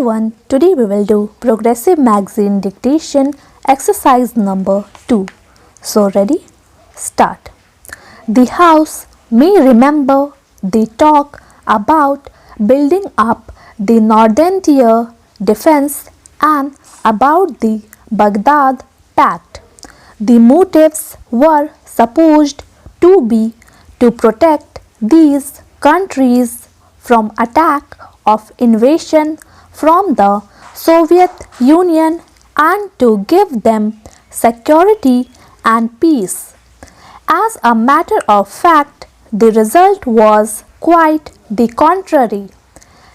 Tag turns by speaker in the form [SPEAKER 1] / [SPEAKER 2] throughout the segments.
[SPEAKER 1] everyone, today we will do Progressive Magazine Dictation exercise number 2. So ready? Start. The house may remember the talk about building up the northern tier defense and about the Baghdad Pact. The motives were supposed to be to protect these countries from attack of invasion from the Soviet Union and to give them security and peace. As a matter of fact, the result was quite the contrary.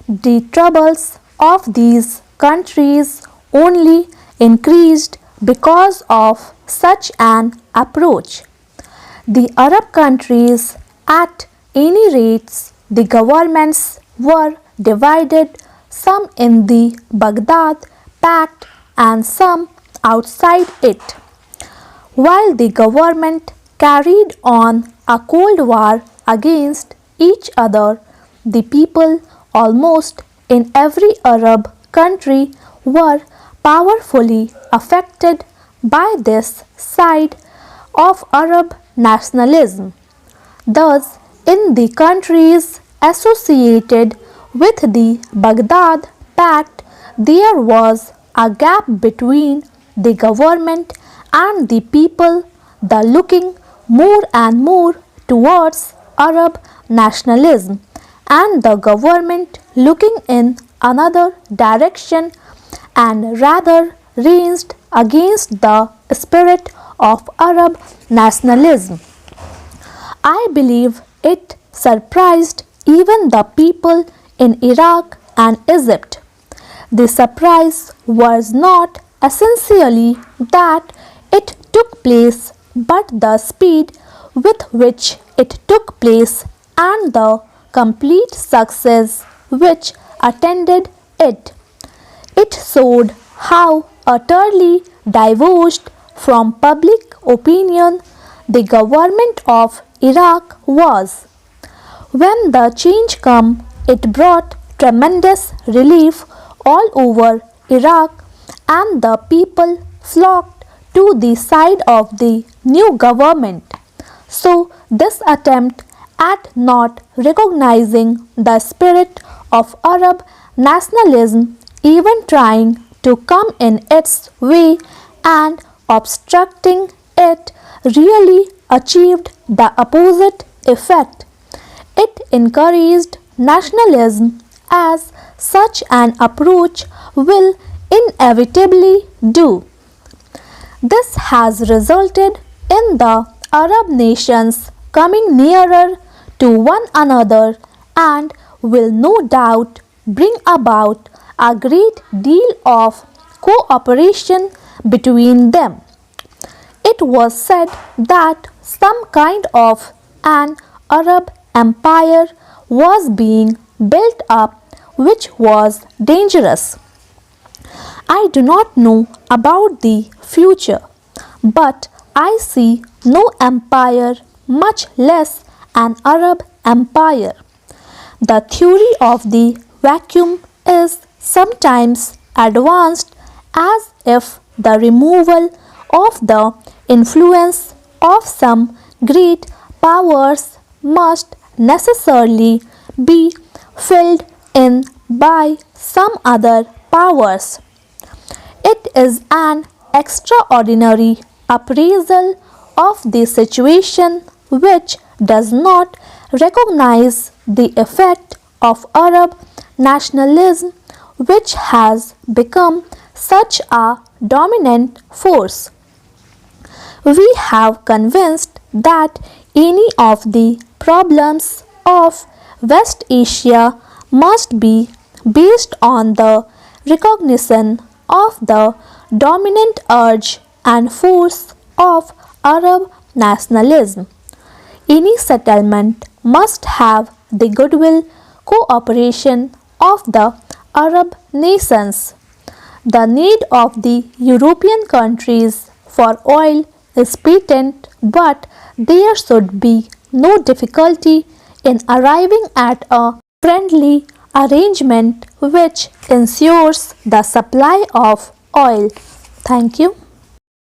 [SPEAKER 1] The troubles of these countries only increased because of such an approach. The Arab countries, at any rates, the governments were divided, some in the Baghdad Pact and some outside it. While the government carried on a cold war against each other, the people almost in every Arab country were powerfully affected by this side of Arab nationalism. Thus, in the countries associated with the Baghdad Pact, there was a gap between the government and the people, the looking more and more towards Arab nationalism, and the government looking in another direction and rather ranged against the spirit of Arab nationalism. I believe it surprised even the people in Iraq and Egypt. The surprise was not essentially that it took place, but the speed with which it took place and the complete success which attended it. It showed how utterly divorced from public opinion the government of Iraq was. When the change came, it brought tremendous relief all over Iraq, and the people flocked to the side of the new government. So this attempt at not recognizing the spirit of Arab nationalism, even trying to come in its way and obstructing it, really achieved the opposite effect. It encouraged nationalism, as such an approach will inevitably do. This has resulted in the Arab nations coming nearer to one another and will no doubt bring about a great deal of cooperation between them. It was said that some kind of an Arab empire was being built up, which was dangerous. I do not know about the future, but I see no empire, much less an Arab empire. The theory of the vacuum is sometimes advanced as if the removal of the influence of some great powers must necessarily be filled in by some other powers. It is an extraordinary appraisal of the situation which does not recognize the effect of Arab nationalism, which has become such a dominant force. We have convinced that any of the problems of West Asia must be based on the recognition of the dominant urge and force of Arab nationalism. Any settlement must have the goodwill cooperation of the Arab nations. The need of the European countries for oil is patent, but there should be no difficulty in arriving at a friendly arrangement which ensures the supply of oil. Thank you.